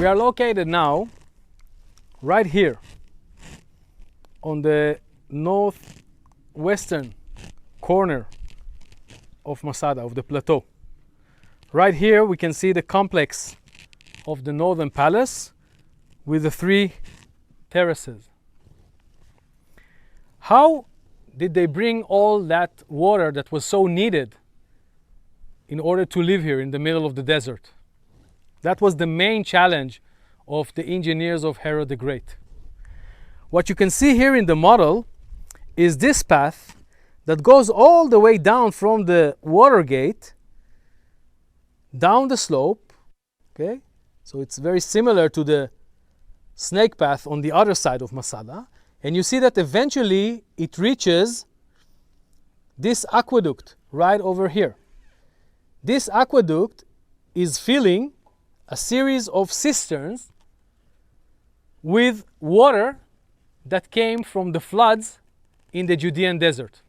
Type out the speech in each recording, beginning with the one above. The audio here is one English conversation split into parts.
We are located now right here on the northwestern corner of Massada, of the plateau. Right here we can see the complex of the northern palace with the 3 terraces. How did they bring all that water that was so needed in order to live here in the middle of the desert? That was the main challenge of the engineers of Herod the Great. What you can see here in the model is this path that goes all the way down from the water gate down the slope. Okay, so it's very similar to the snake path on the other side of Massada, and you see that eventually it reaches this aqueduct right over here. This aqueduct is filling a series of cisterns with water that came from the floods in the Judean desert.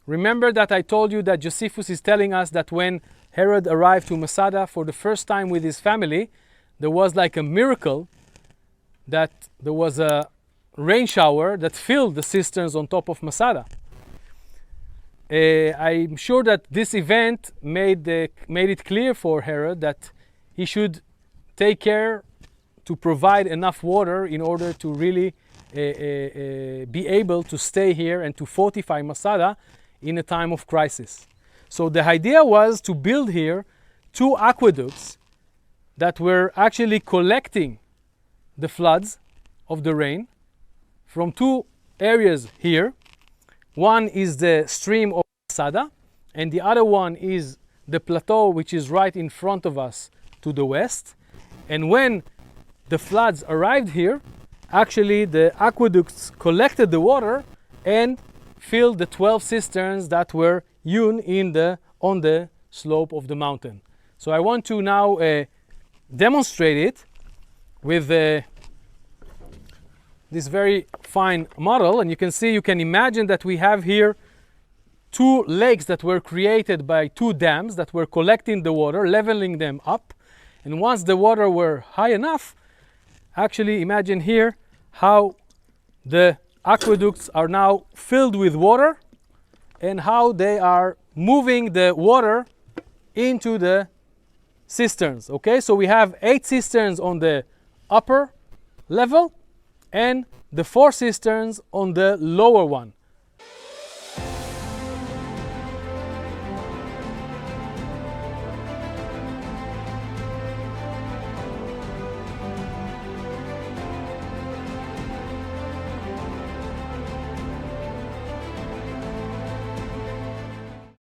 Remember that I told you that Josephus is telling us that when Herod arrived to Massada for the first time with his family, there was like a miracle that there was a rain shower that filled the cisterns on top of Massada. I'm sure that this event made it clear for Herod that he should take care to provide enough water in order to really be able to stay here and to fortify Massada in a time of crisis. So the idea was to build here 2 aqueducts that were actually collecting the floods of the rain from 2 areas here. One is the stream of Massada, and the other one is the plateau, which is right in front of us to the west. And when the floods arrived here, actually the aqueducts collected the water and filled the 12 cisterns that were hewn on the slope of the mountain. So I want to now demonstrate it with this very fine model, and you can imagine that we have here 2 lakes that were created by 2 dams that were collecting the water, leveling them up, and once the water were high enough, actually imagine here how the aqueducts are now filled with water and how they are moving the water into the cisterns. Okay, so we have 8 cisterns on the upper level and the 4 cisterns on the lower one.